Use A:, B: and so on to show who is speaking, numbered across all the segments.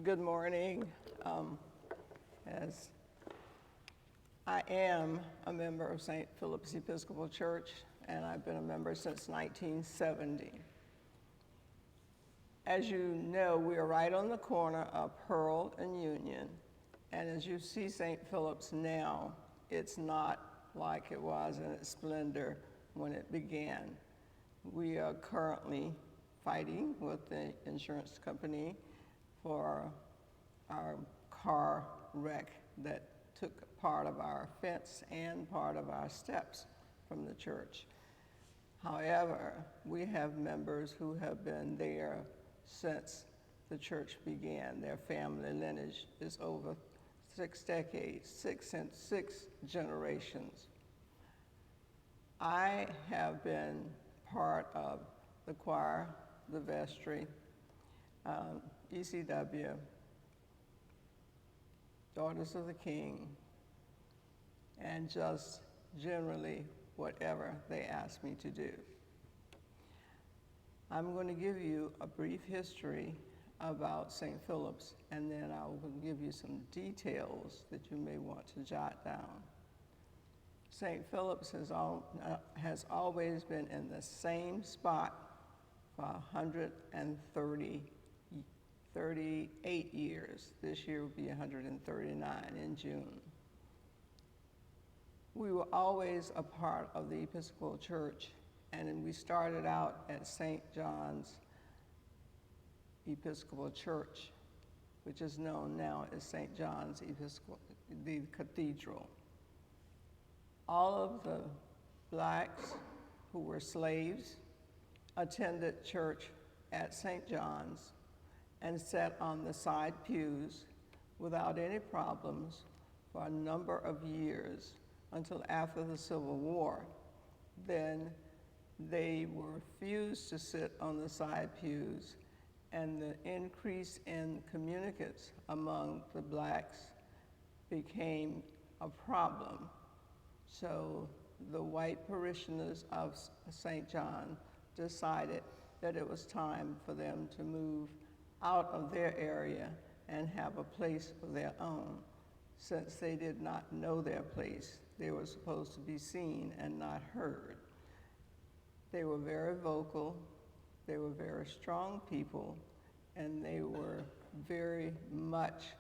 A: Good morning. As I am a member of St. Philip's Episcopal Church, and I've been a member since 1970. As you know, we are right on the corner of Pearl and Union, and as you see St. Philip's now, it's not like it was in its splendor when it began. We are currently fighting with the insurance company for our car wreck that took part of our fence and part of our steps from the church. However, we have members who have been there since the church began. Their family lineage is over 6 decades, six generations. I have been part of the choir, the vestry, ECW, Daughters of the King, and just generally whatever they ask me to do. I'm going to give you a brief history about St. Philip's, and then I will give you some details that you may want to jot down. St. Philip's has always been in the same spot for 138 years. This year will be 139 in June. We were always a part of the Episcopal Church, and we started out at St. John's Episcopal Church, which is known now as St. John's Episcopal, the Cathedral. All of the blacks who were slaves attended church at St. John's and sat on the side pews without any problems for a number of years until after the Civil War. Then they were refused to sit on the side pews, and the increase in communicants among the blacks became a problem. So the white parishioners of St. John decided that it was time for them to move out of their area and have a place of their own. Since they did not know their place, they were supposed to be seen and not heard. They were very vocal, they were very strong people, and they were very much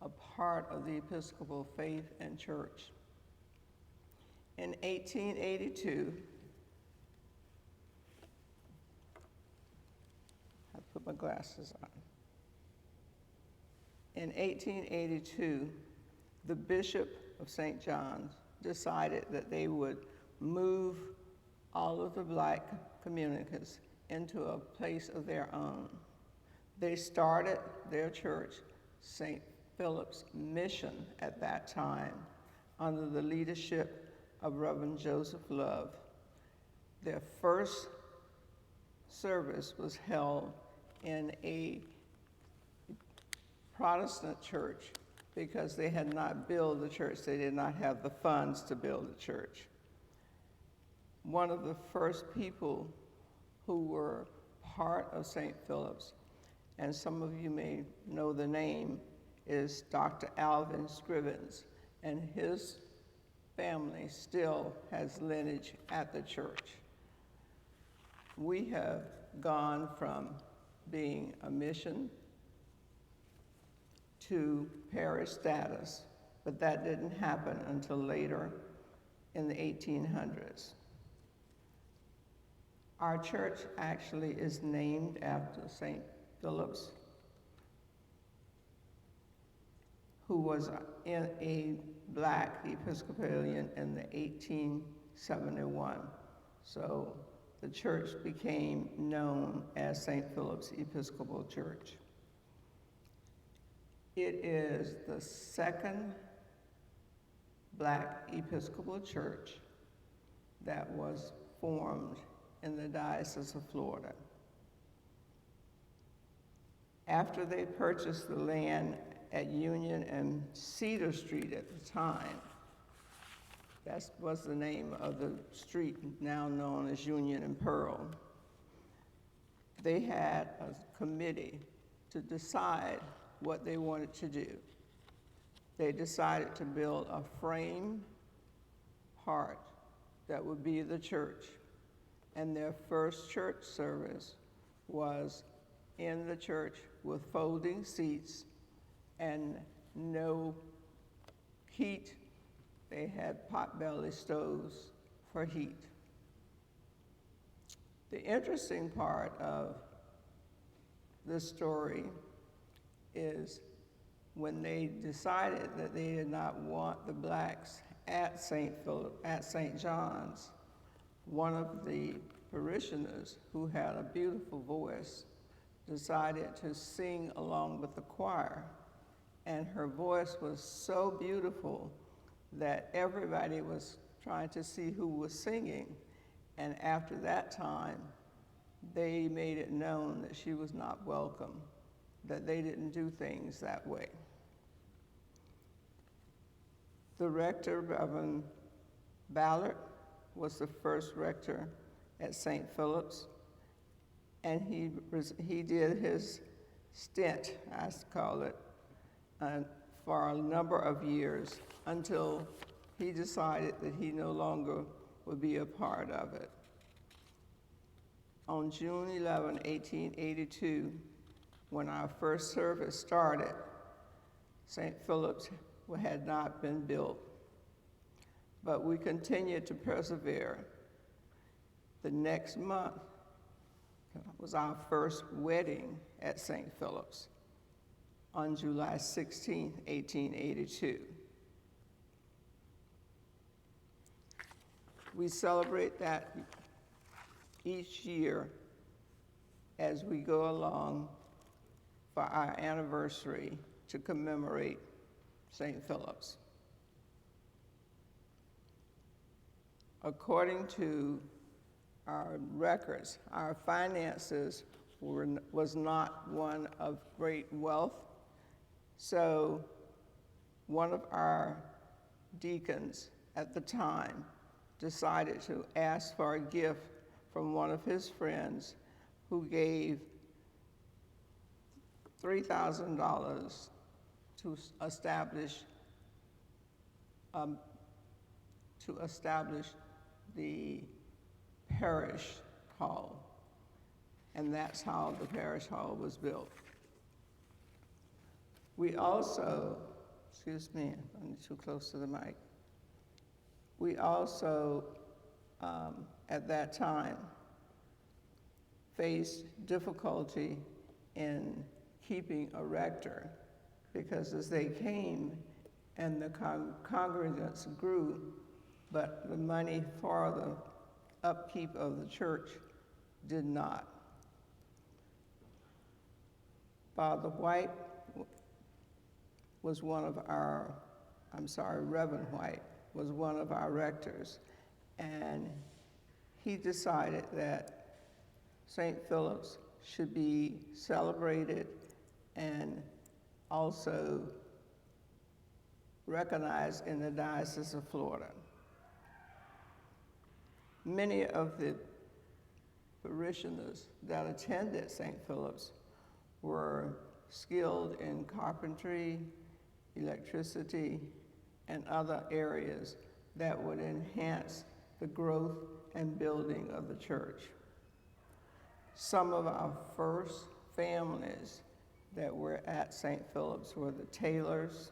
A: a part of the Episcopal faith and church. In 1882, I put my glasses on. In 1882, the Bishop of St. John's decided that they would move all of the black communicants into a place of their own. They started their church, St. Philip's Mission at that time, under the leadership of Reverend Joseph Love. Their first service was held in a Protestant church because they had not built the church. They did not have the funds to build the church. One of the first people who were part of St. Philip's, and some of you may know the name, is Dr. Alvin Scrivens, and his family still has lineage at the church. We have gone from being a mission to parish status, but that didn't happen until later in the 1800s. Our church actually is named after St. Philip's, who was a black Episcopalian in the 1871. So the church became known as St. Philip's Episcopal Church. It is the second black Episcopal church that was formed in the Diocese of Florida. After they purchased the land at Union and Cedar Street at the time, that was the name of the street now known as Union and Pearl, they had a committee to decide what they wanted to do. They decided to build a frame part that would be the church. And their first church service was in the church with folding seats and no heat. They had potbelly stoves for heat. The interesting part of this story is when they decided that they did not want the blacks at St. John's, one of the parishioners who had a beautiful voice decided to sing along with the choir. And her voice was so beautiful that everybody was trying to see who was singing. And after that time, they made it known that she was not welcome, that they didn't do things that way. The rector, Reverend Ballard, was the first rector at St. Philip's, and he did his stint, I call it, for a number of years until he decided that he no longer would be a part of it. On June 11, 1882, when our first service started, St. Philip's had not been built, but we continued to persevere. The next month was our first wedding at St. Philip's on July 16, 1882. We celebrate that each year as we go along for our anniversary to commemorate St. Philip's. According to our records, our finances was not one of great wealth, so one of our deacons at the time decided to ask for a gift from one of his friends who gave $3,000 to establish the parish hall. And that's how the parish hall was built. We also, excuse me, I'm too close to the mic. We also, at that time, faced difficulty in keeping a rector, because as they came and the congregants grew, but the money for the upkeep of the church did not. Father White was one of our, Reverend White was one of our rectors, and he decided that St. Philip's should be celebrated and also recognized in the Diocese of Florida. Many of the parishioners that attended St. Philip's were skilled in carpentry, electricity, and other areas that would enhance the growth and building of the church. Some of our first families that were at St. Philip's were the Taylors,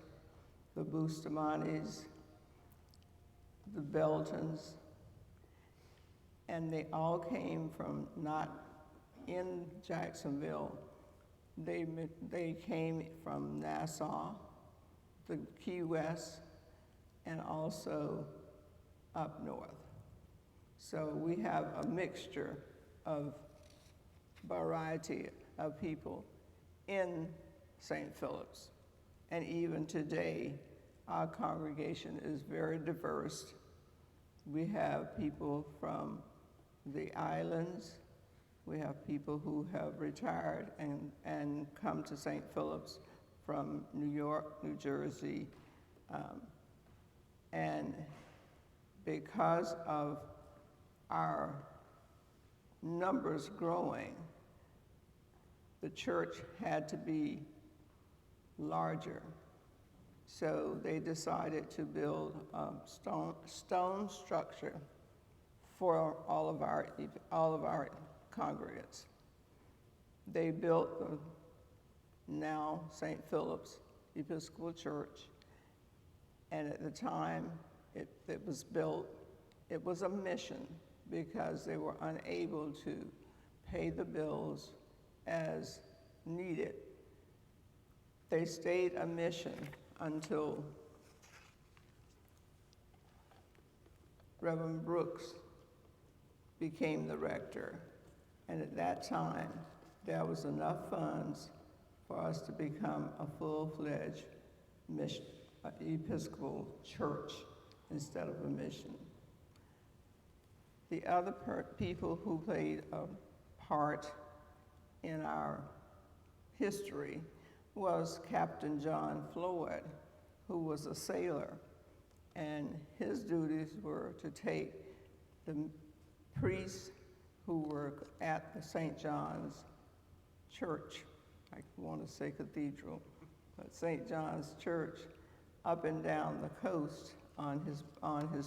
A: the Bustamantes, the Beltons, and they all came from not in Jacksonville. They came from Nassau, the Key West, and also up north. So we have a mixture of variety of people in St. Philip's. And even today, our congregation is very diverse. We have people from the islands. We have people who have retired and come to St. Philip's from New York, New Jersey. And because of our numbers growing, the church had to be larger. So they decided to build a stone structure for all of our congregants. They built the now St. Philip's Episcopal Church, and at the time it was built, it was a mission because they were unable to pay the bills as needed. They stayed a mission until Reverend Brooks became the rector. And at that time, there was enough funds for us to become a full-fledged mission, Episcopal church instead of a mission. The other people who played a part in our history was Captain John Floyd, who was a sailor, and his duties were to take the priests who were at the St. John's Church, I want to say cathedral, but St. John's Church, up and down the coast on his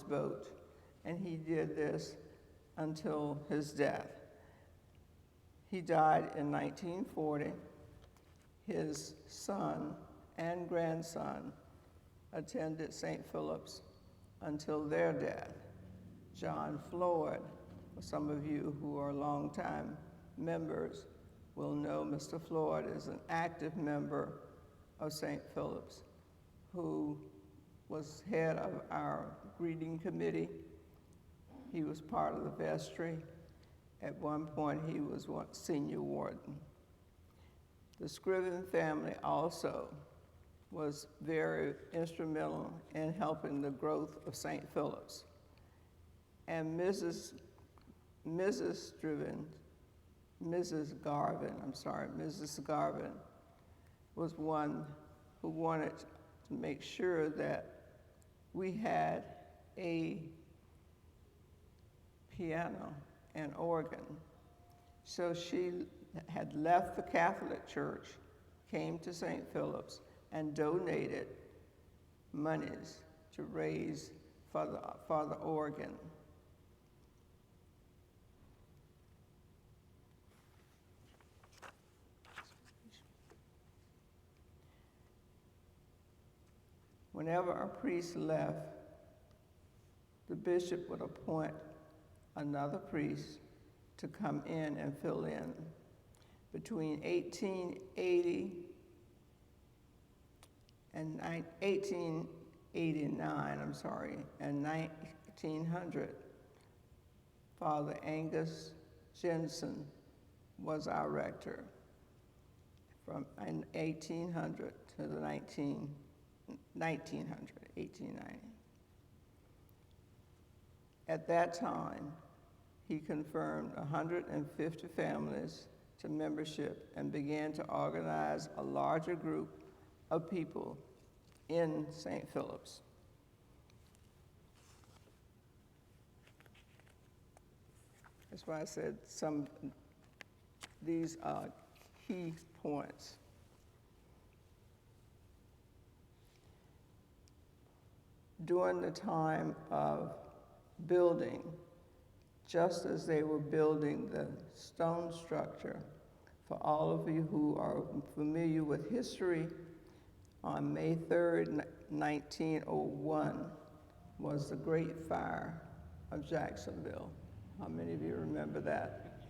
A: boat, and he did this until his death. He died in 1940. His son and grandson attended St. Philip's until their death. John Floyd, some of you who are longtime members will know Mr. Floyd is an active member of St. Philip's, who was head of our greeting committee. He was part of the vestry. At one point, he was senior warden. The Scriven family also was very instrumental in helping the growth of St. Philip's. And Mrs. Garvin was one who wanted to make sure that we had a piano and organ. So she had left the Catholic Church, came to St. Philip's, and donated monies to raise for the organ. Whenever a priest left, the bishop would appoint another priest to come in and fill in. Between 1880 and 1889, and 1900, Father Angus Jensen was our rector from 1800 to the 1890. At that time, he confirmed 150 families to membership and began to organize a larger group of people in St. Philip's. That's why I said these are key points. During the time of building, just as they were building the stone structure, for all of you who are familiar with history, on May 3rd, 1901, was the Great Fire of Jacksonville. How many of you remember that?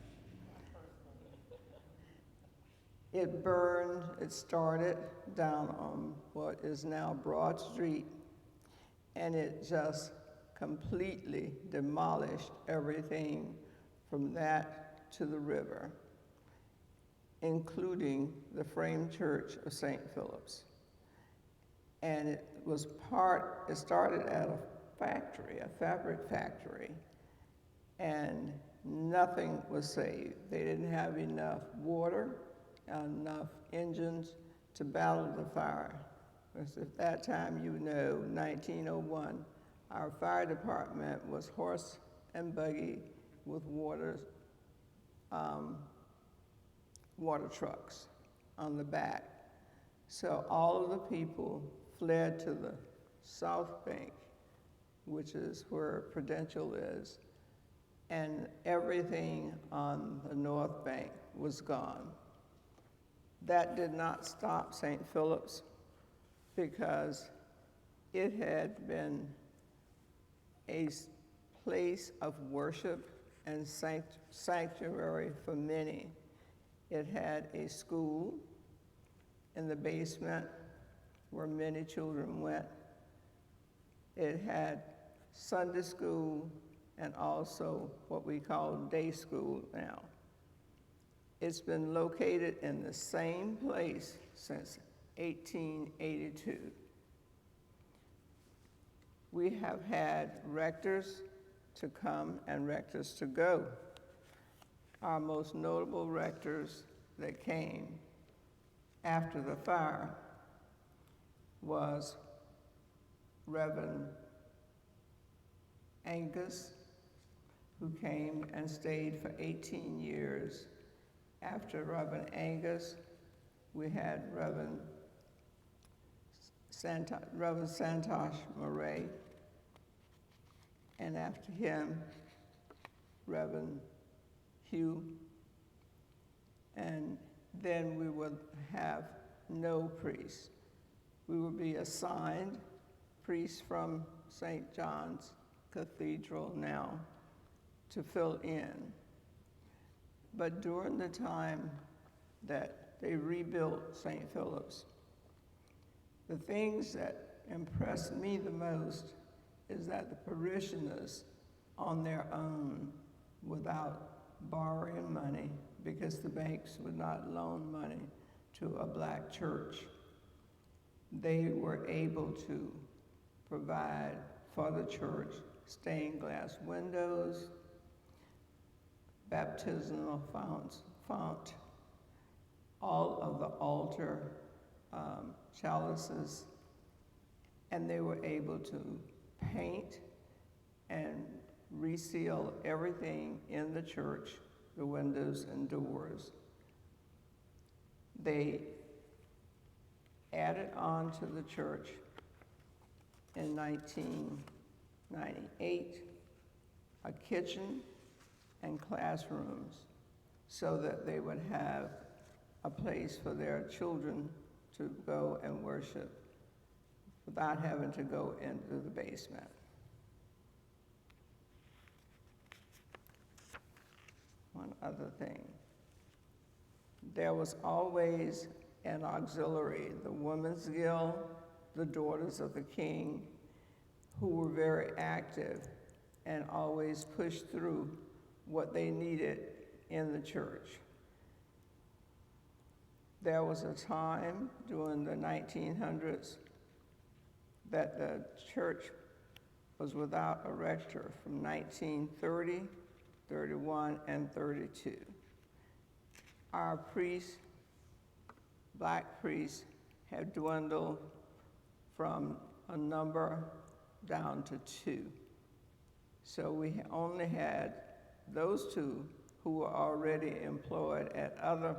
A: It burned, it started down on what is now Broad Street, and it just completely demolished everything from that to the river, including the Frame Church of St. Philip's. And it started at a factory, a fabric factory, and nothing was saved. They didn't have enough water, enough engines to battle the fire. Because at that time, 1901, our fire department was horse and buggy with water trucks on the back. So all of the people fled to the South Bank, which is where Prudential is, and everything on the North Bank was gone. That did not stop St. Philip's because it had been a place of worship and sanctuary for many. It had a school in the basement where many children went. It had Sunday school and also what we call day school now. It's been located in the same place since 1882. We have had rectors to come and rectors to go. Our most notable rectors that came after the fire was Reverend Angus, who came and stayed for 18 years. After Reverend Angus, we had Reverend Santosh Murray, and after him, Reverend Hugh, and then we would have no priest. We would be assigned priests from St. John's Cathedral now to fill in. But during the time that they rebuilt St. Philip's, the things that impressed me the most is that the parishioners on their own, without borrowing money, because the banks would not loan money to a black church, they were able to provide for the church stained glass windows, baptismal font, all of the altar chalices, and they were able to paint and reseal everything in the church, the windows and doors. They added on to the church in 1998 a kitchen and classrooms so that they would have a place for their children to go and worship without having to go into the basement. One other thing, there was always an auxiliary, the Women's Guild, the Daughters of the King, who were very active and always pushed through what they needed in the church. There was a time during the 1900s that the church was without a rector from 1930, 31, and 32. Our priests, black priests, had dwindled from a number down to 2. So we only had those 2 who were already employed at other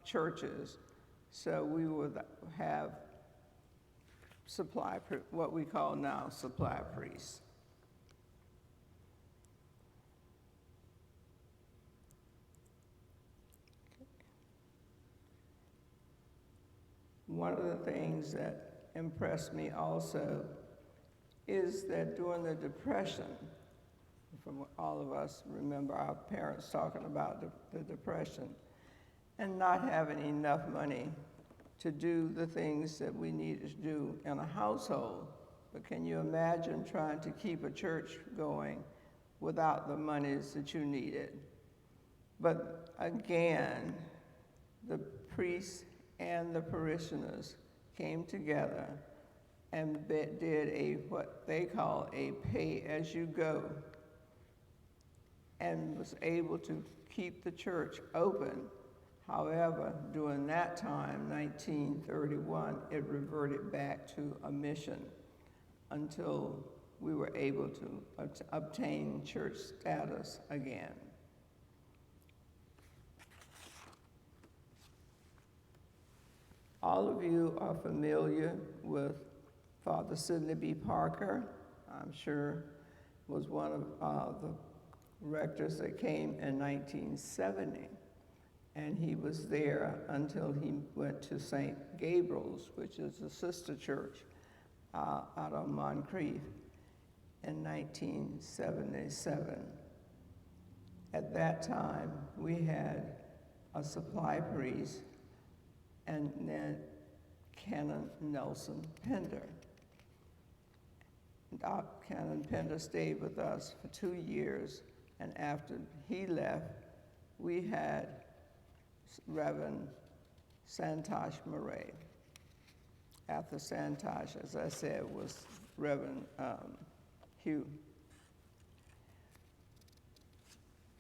A: churches. So we would have what we call now supply priests. One of the things that impressed me also is that during the Depression, from all of us remember our parents talking about the Depression, and not having enough money to do the things that we needed to do in a household. But can you imagine trying to keep a church going without the monies that you needed? But again, the priests and the parishioners came together and did what they call a pay-as-you-go, and was able to keep the church open. However, during that time, 1931, it reverted back to a mission until we were able to obtain church status again. All of you are familiar with Father Sidney B. Parker. I'm sure was one of the rectors that came in 1970. And he was there until he went to St. Gabriel's, which is a sister church out of Moncrief in 1977. At that time, we had a supply priest and then Canon Nelson Pender. Canon Pender stayed with us for 2 years, and after he left, we had Reverend Santosh Murray. After Santosh, as I said, was Reverend Hugh.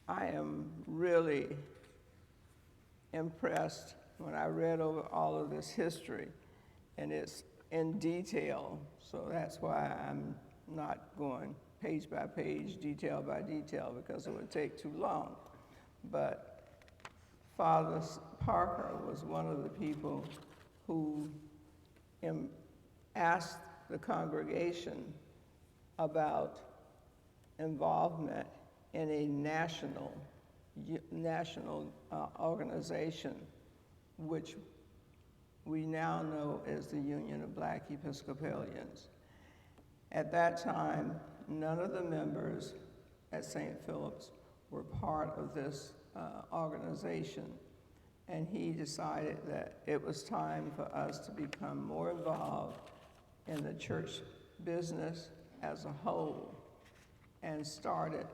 A: I am really impressed when I read over all of this history, and it's in detail, so that's why I'm not going page by page, detail by detail, because it would take too long. But Father Parker was one of the people who asked the congregation about involvement in a national organization, which we now know as the Union of Black Episcopalians. At that time, none of the members at St. Philip's were part of this organization, and he decided that it was time for us to become more involved in the church business as a whole, and started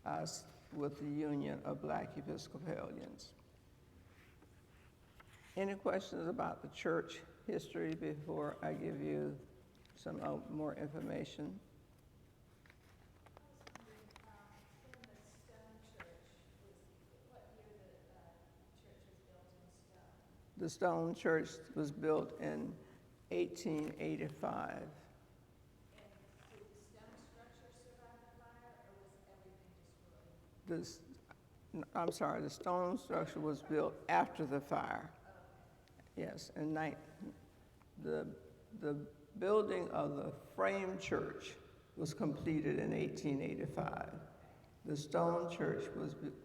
A: us with the Union of Black Episcopalians. Any questions about the church history before I give you some more information? The stone church was built in 1885.
B: And did the stone structure survive the fire, or was everything destroyed?
A: I'm sorry, the stone structure was built after the fire. Yes, and the building of the frame church was completed in 1885. The stone church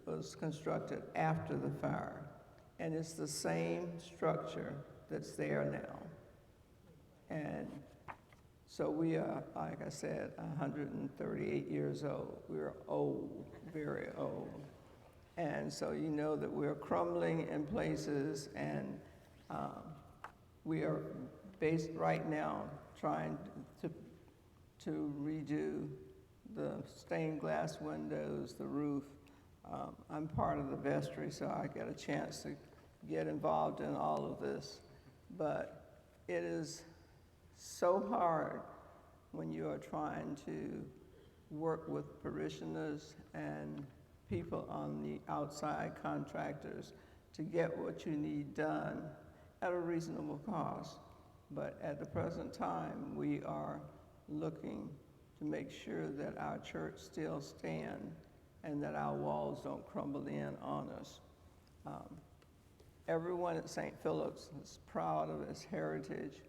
A: was constructed after the fire, and it's the same structure that's there now. And so we are, like I said, 138 years old. We're old, very old. And so you know that we're crumbling in places, and we are based right now trying to redo the stained glass windows, the roof. I'm part of the vestry, so I get a chance to get involved in all of this. But it is so hard when you are trying to work with parishioners and people on the outside, contractors, to get what you need done at a reasonable cost. But at the present time, we are looking to make sure that our church still stands and that our walls don't crumble in on us. Everyone at St. Philip's is proud of its heritage.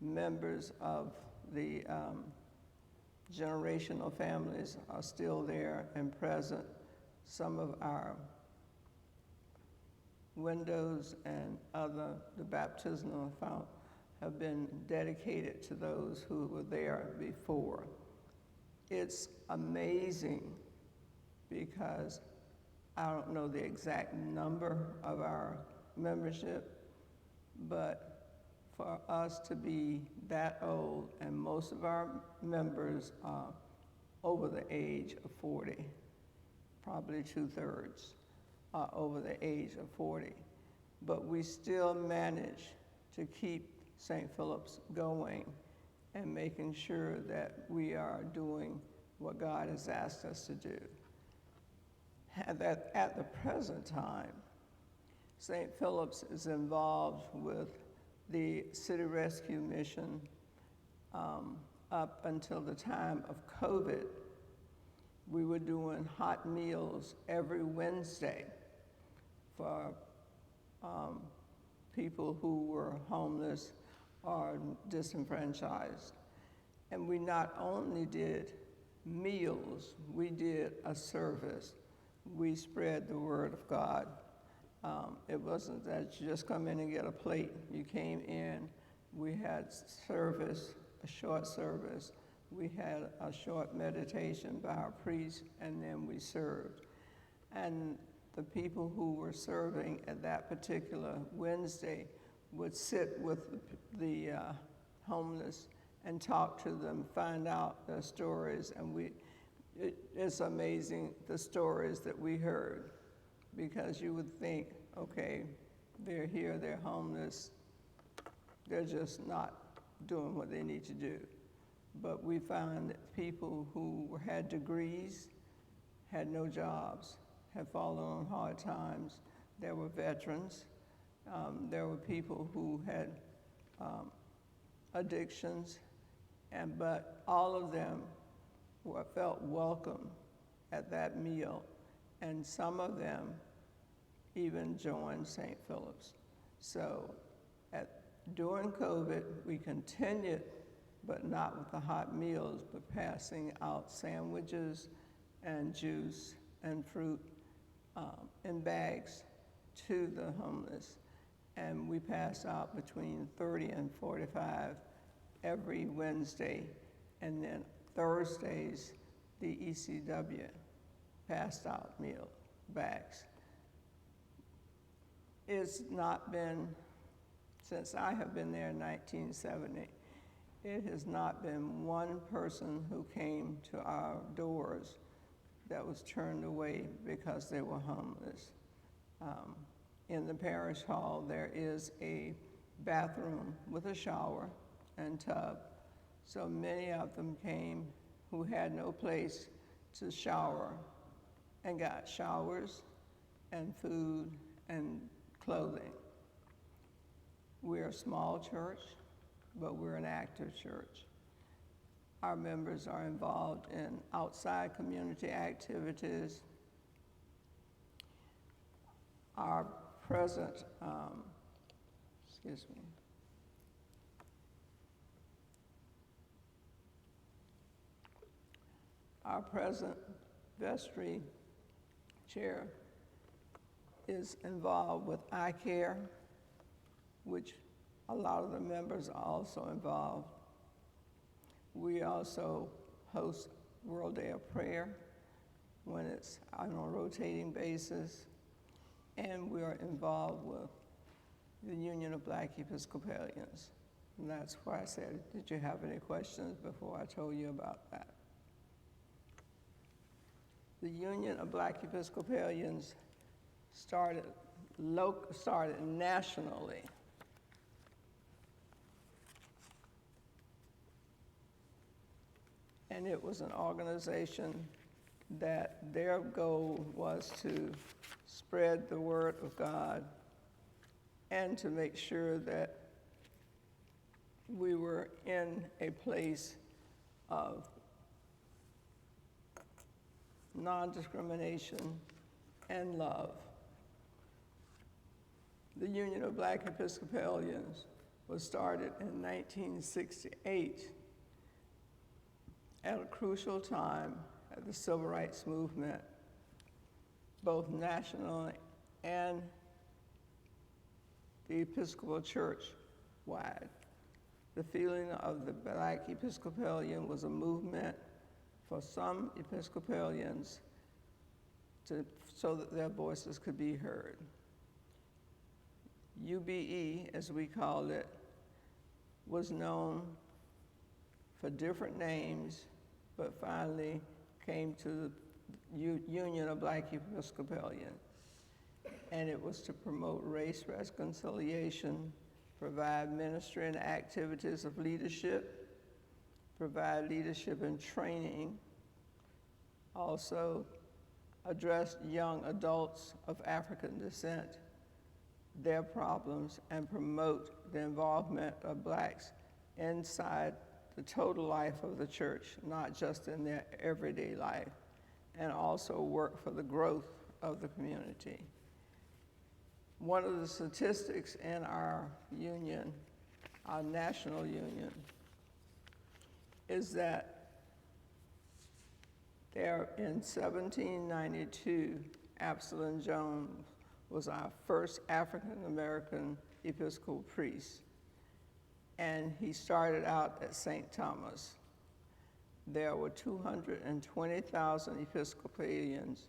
A: Members of the generational families are still there and present. Some of our windows and the baptismal fount have been dedicated to those who were there before. It's amazing because I don't know the exact number of our membership, but for us to be that old, and most of our members are over the age of 40, probably 2/3 are over the age of 40, but we still manage to keep St. Philip's going and making sure that we are doing what God has asked us to do. At the present time, St. Philip's is involved with the City Rescue Mission up until the time of COVID. We were doing hot meals every Wednesday for people who were homeless or disenfranchised. And we not only did meals, we did a service. We spread the word of God. It wasn't that you just come in and get a plate. You came in, we had service, a short service. We had a short meditation by our priest, and then we served. And the people who were serving at that particular Wednesday would sit with the homeless and talk to them, find out their stories, and it's amazing the stories that we heard, because you would think, okay, they're here, they're homeless, they're just not doing what they need to do. But we found that people who had degrees had no jobs, had fallen on hard times. There were veterans. There were people who had addictions, but all of them felt welcome at that meal, and some of them even joined St. Philip's. So during COVID, we continued, but not with the hot meals, but passing out sandwiches and juice and fruit in bags to the homeless. And we passed out between 30 and 45 every Wednesday. And then Thursdays, the ECW passed out meal bags. It's not been, since I have been there in 1970, it has not been one person who came to our doors that was turned away because they were homeless. In the parish hall, there is a bathroom with a shower and tub. So many of them came who had no place to shower and got showers and food and clothing. We're a small church, but we're an active church. Our members are involved in outside community activities. Our present, our present vestry chair is involved with iCare, which a lot of the members are also involved. We also host World Day of Prayer when it's on a rotating basis, and we are involved with the Union of Black Episcopalians. And that's why I said, did you have any questions before I told you about that? The Union of Black Episcopalians started nationally. And it was an organization that their goal was to spread the word of God and to make sure that we were in a place of non-discrimination and love. The Union of Black Episcopalians was started in 1968 at a crucial time at the civil rights movement, both nationally and the Episcopal Church wide. The feeling of the Black Episcopalian was a movement for some Episcopalians so that their voices could be heard. UBE, as we called it, was known for different names, but finally came to the Union of Black Episcopalians. And it was to promote race reconciliation, provide ministry and activities of leadership, provide leadership and training, also address young adults of African descent, their problems, and promote the involvement of blacks inside the total life of the church, not just in their everyday life, and also work for the growth of the community. One of the statistics in our union, our national union, is that there in 1792, Absalom Jones was our first African-American Episcopal priest, and he started out at St. Thomas. There were 220,000 Episcopalians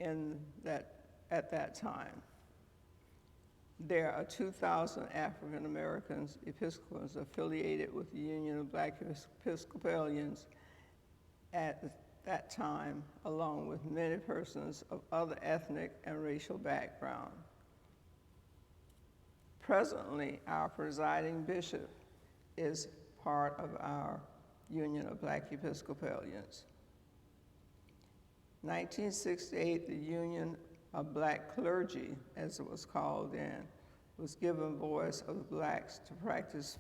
A: at that time. There are 2,000 African Americans, Episcopals, affiliated with the Union of Black Episcopalians at that time, along with many persons of other ethnic and racial background. Presently, our presiding bishop is part of our Union of Black Episcopalians. 1968, the Union of Black Clergy, as it was called then, was given voice of blacks to practice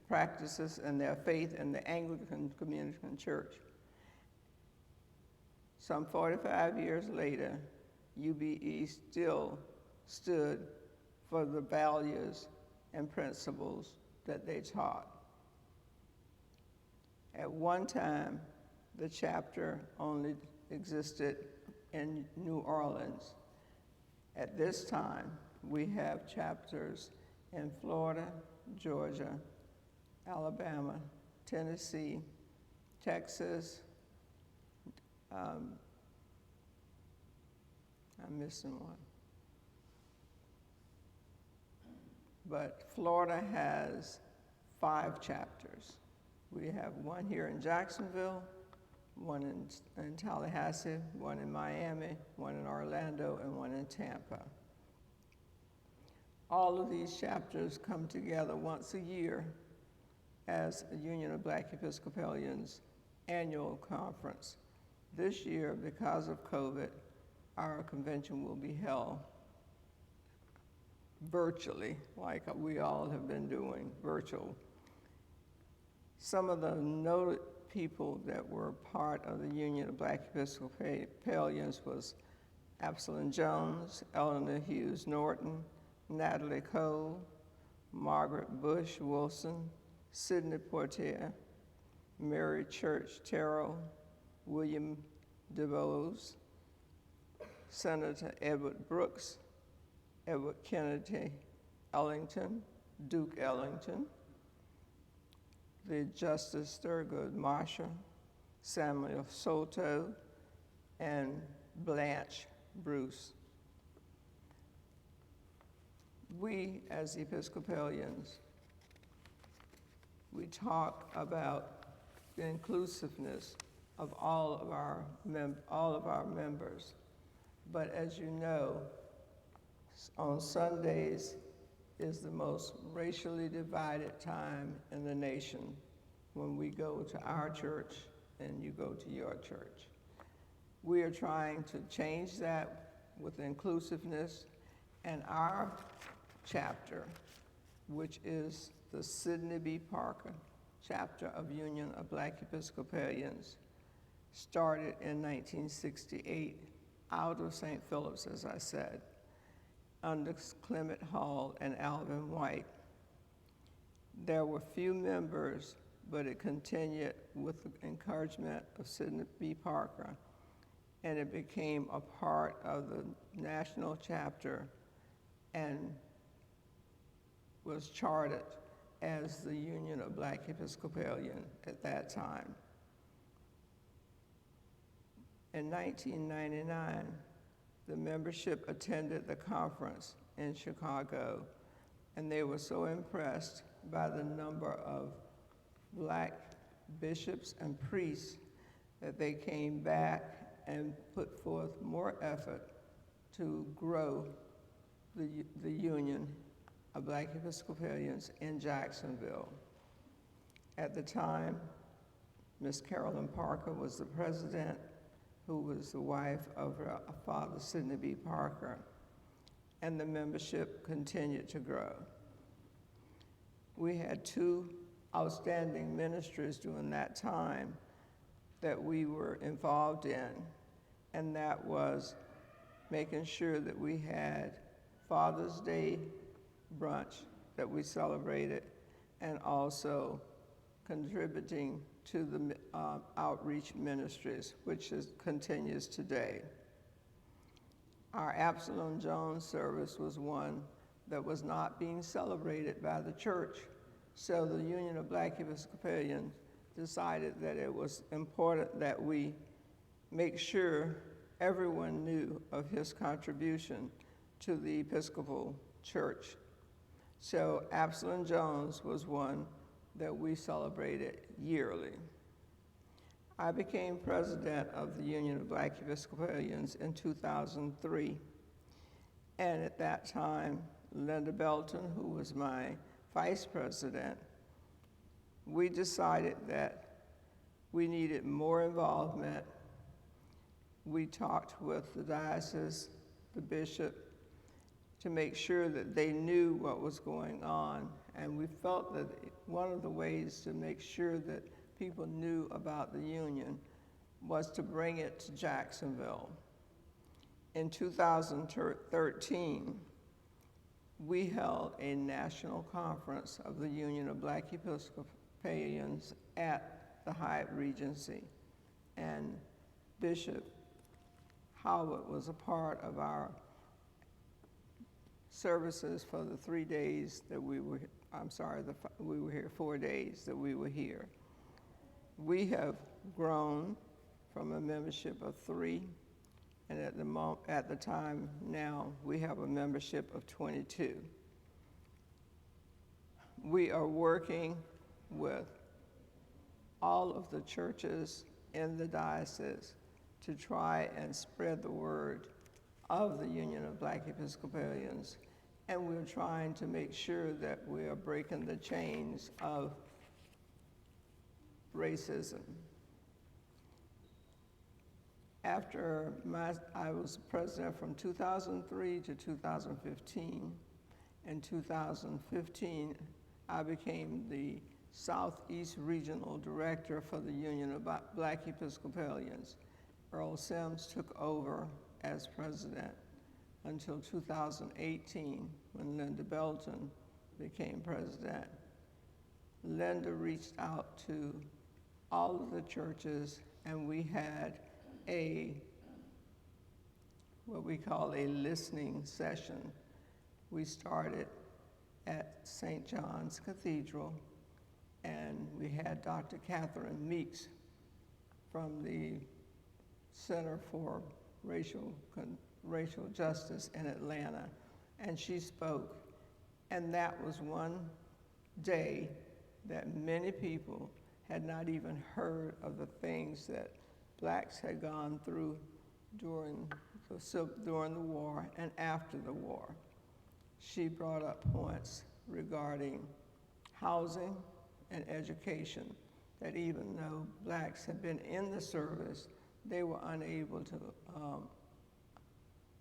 A: practices in their faith in the Anglican Communion Church. Some 45 years later, UBE still stood for the values and principles that they taught. At one time, the chapter only existed in New Orleans. At this time, we have chapters in Florida, Georgia, Alabama, Tennessee, Texas. I'm missing one. But Florida has 5 chapters. We have one here in Jacksonville, one in Tallahassee, one in Miami, one in Orlando, and one in Tampa. All of these chapters come together once a year as a Union of Black Episcopalians annual conference. This year, because of COVID, our convention will be held virtually, like we all have been doing, virtual. Some of the noted people that were part of the Union of Black Episcopalians was Absalom Jones, Eleanor Hughes Norton, Natalie Cole, Margaret Bush Wilson, Sidney Poitier, Mary Church Terrell, William DeVos, Senator Edward Brooks, Edward Kennedy Ellington, Duke Ellington, the Justice Thurgood Marshall, Samuel Soto, and Blanche Bruce. We, as Episcopalians, we talk about the inclusiveness of all of our members. But as you know, on Sundays is the most racially divided time in the nation when we go to our church and you go to your church. We are trying to change that with inclusiveness, and our chapter, which is the Sidney B. Parker chapter of Union of Black Episcopalians, started in 1968 out of St. Philip's, as I said, under Clement Hall and Alvin White. There were few members, but it continued with the encouragement of Sidney B. Parker, and it became a part of the national chapter and was chartered as the Union of Black Episcopalian at that time. In 1999, the membership attended the conference in Chicago, and they were so impressed by the number of black bishops and priests that they came back and put forth more effort to grow the Union of Black Episcopalians in Jacksonville. At the time, Miss Carolyn Parker was the president, who was the wife of her father, Sidney B. Parker, and the membership continued to grow. We had 2 outstanding ministries during that time that we were involved in, and that was making sure that we had Father's Day brunch that we celebrated, and also contributing to the outreach ministries, which continues today. Our Absalom Jones service was one that was not being celebrated by the church, so the Union of Black Episcopalians decided that it was important that we make sure everyone knew of his contribution to the Episcopal Church. So Absalom Jones was one that we celebrated yearly. I became president of the Union of Black Episcopalians in 2003, and at that time, Linda Belton, who was my vice president, we decided that we needed more involvement. We talked with the diocese, the bishop, to make sure that they knew what was going on. And we felt that one of the ways to make sure that people knew about the union was to bring it to Jacksonville. In 2013, we held a national conference of the Union of Black Episcopalians at the Hyatt Regency, and Bishop Howard was a part of our services for the 3 days that we were, we were here 4 days that we were here. We have grown from a membership of 3, and at the time now, we have a membership of 22. We are working with all of the churches in the diocese to try and spread the word of the Union of Black Episcopalians, and we're trying to make sure that we are breaking the chains of racism. After I was president from 2003 to 2015. In 2015, I became the Southeast Regional Director for the Union of Black Episcopalians. Earl Sims took over as president until 2018, when Linda Belton became president. Linda reached out to all of the churches, and we had what we call a listening session. We started at St. John's Cathedral, and we had Dr. Catherine Meeks from the Center for Racial Justice in Atlanta, and she spoke. And that was one day that many people had not even heard of the things that blacks had gone through during the war and after the war. She brought up points regarding housing and education, that even though blacks had been in the service, they were unable to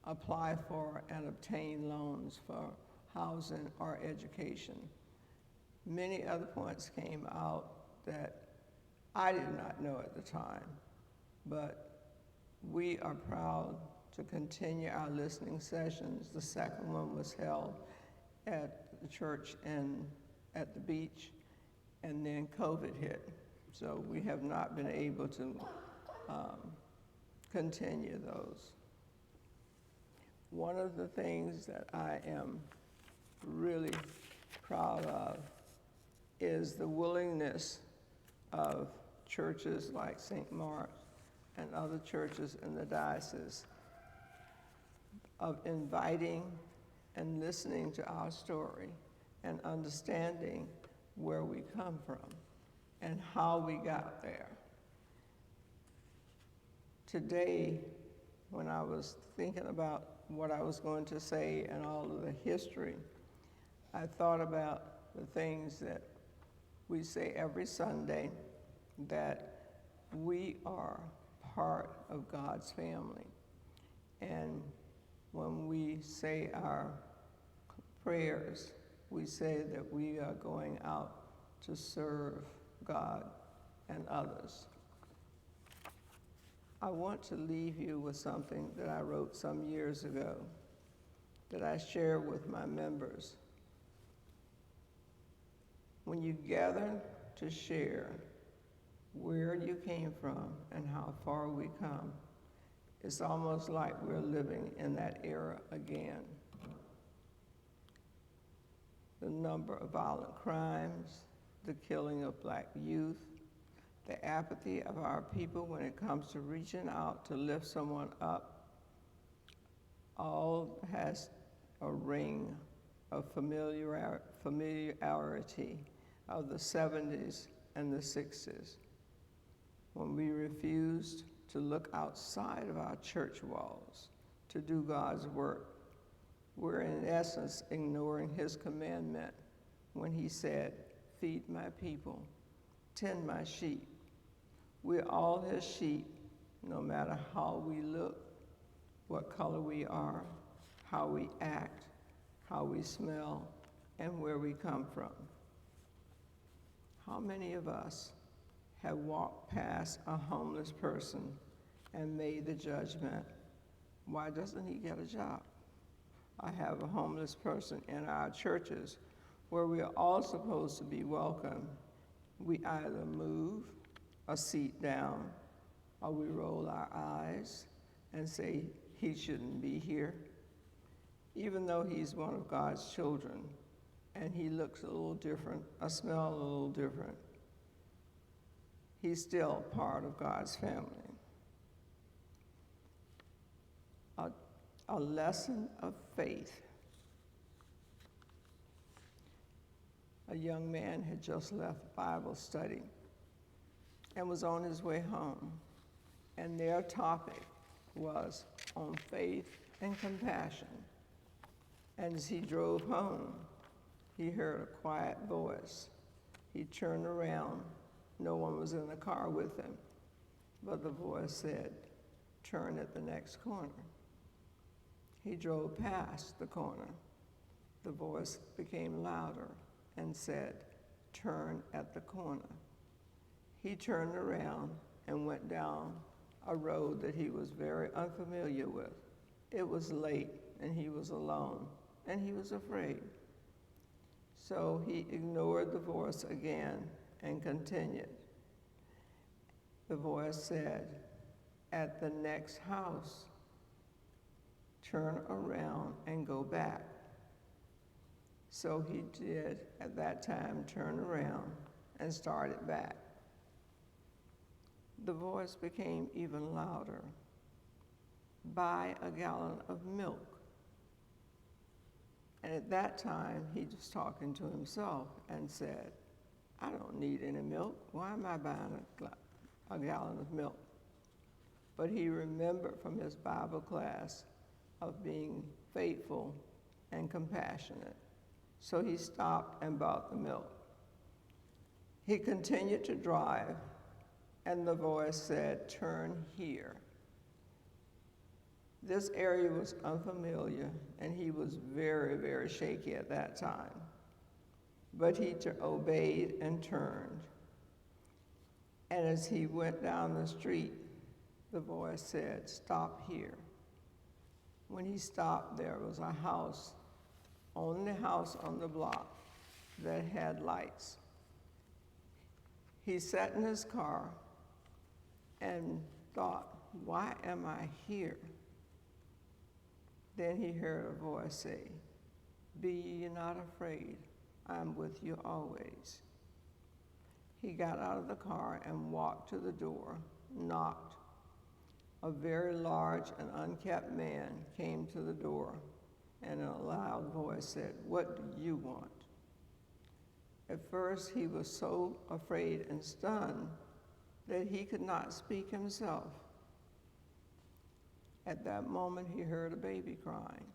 A: apply for and obtain loans for housing or education. Many other points came out that I did not know at the time, but we are proud to continue our listening sessions. The second one was held at the church at the beach, and then COVID hit. So we have not been able to continue those. One of the things that I am really proud of is the willingness of churches like St. Mark's and other churches in the diocese of inviting and listening to our story and understanding where we come from and how we got there. Today, when I was thinking about what I was going to say and all of the history, I thought about the things that we say every Sunday, that we are part of God's family. And when we say our prayers, we say that we are going out to serve God and others. I want to leave you with something that I wrote some years ago. that I share with my members. When you gather to share where you came from and how far we come, it's almost like we're living in that era again. The number of violent crimes, the killing of black youth, the apathy of our people when it comes to reaching out to lift someone up, all has a ring of familiarity of the 70s and the 60s, when we refused to look outside of our church walls to do God's work. We're in essence ignoring his commandment when he said, "Feed my people, tend my sheep." We're all his sheep, no matter how we look, what color we are, how we act, how we smell, and where we come from. How many of us have walked past a homeless person and made the judgment, why doesn't he get a job? I have a homeless person in our churches where we are all supposed to be welcome. We either move a seat down or we roll our eyes and say he shouldn't be here, even though he's one of God's children and he looks a little different, smells a little different. He's still part of God's family. A lesson of faith. A young man had just left Bible study and was on his way home, and their topic was on faith and compassion. And as he drove home, he heard a quiet voice. He turned around. No one was in the car with him, but the voice said, "Turn at the next corner." He drove past the corner. The voice became louder and said, "Turn at the corner." He turned around and went down a road that he was very unfamiliar with. It was late and he was alone and he was afraid. So he ignored the voice again and continued. The voice said, "At the next house, turn around and go back." So he did, at that time, turn around and started back. The voice became even louder. "Buy a gallon of milk." And at that time, he was talking to himself and said, "I don't need any milk. Why am I buying a gallon of milk?" But he remembered from his Bible class of being faithful and compassionate. So he stopped and bought the milk. He continued to drive, and the voice said, "Turn here." This area was unfamiliar, and he was very, very shaky at that time. But he obeyed and turned. And as he went down the street, the voice said, "Stop here." When he stopped, there was a house, only house on the block, that had lights. He sat in his car and thought, "Why am I here?" Then he heard a voice say, "Be ye not afraid, I am with you always." He got out of the car and walked to the door, knocked. A very large and unkempt man came to the door and in a loud voice said, "What do you want?" At first he was so afraid and stunned that he could not speak himself. At that moment he heard a baby crying.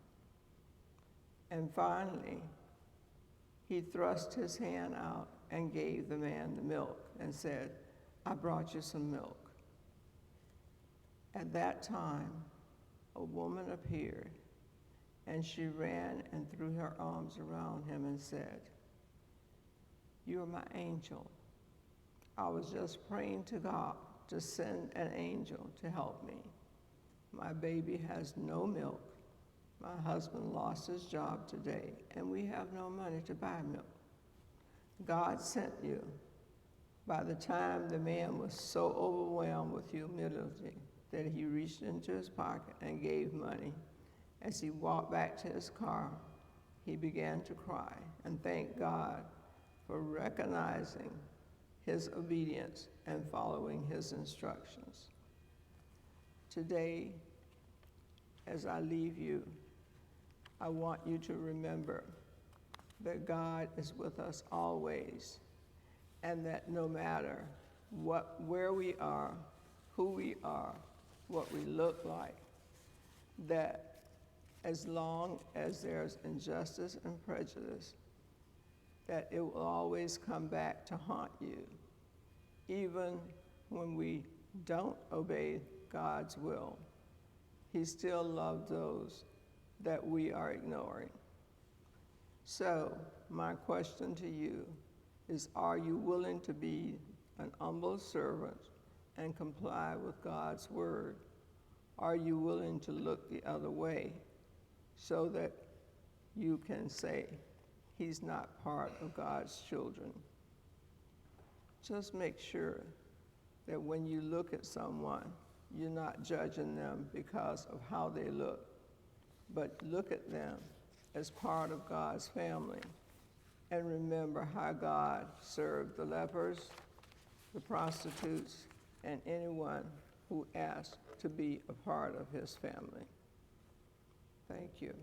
A: And finally, he thrust his hand out and gave the man the milk and said, "I brought you some milk." At that time, a woman appeared, and she ran and threw her arms around him and said, "You are my angel. I was just praying to God to send an angel to help me. My baby has no milk, My husband lost his job today, and we have no money to buy milk. God sent you. By the time the man was so overwhelmed with humility that he reached into his pocket and gave money, as he walked back to his car, he began to cry and thank God for recognizing his obedience and following his instructions. Today, as I leave you, I want you to remember that God is with us always, and that no matter where we are, who we are, what we look like, that as long as there's injustice and prejudice, that it will always come back to haunt you, even when we don't obey God's will. He still loves those that we are ignoring. So my question to you is, are you willing to be an humble servant and comply with God's word? Are you willing to look the other way so that you can say, he's not part of God's children? Just make sure that when you look at someone, you're not judging them because of how they look, but look at them as part of God's family. And remember how God served the lepers, the prostitutes, and anyone who asked to be a part of his family. Thank you.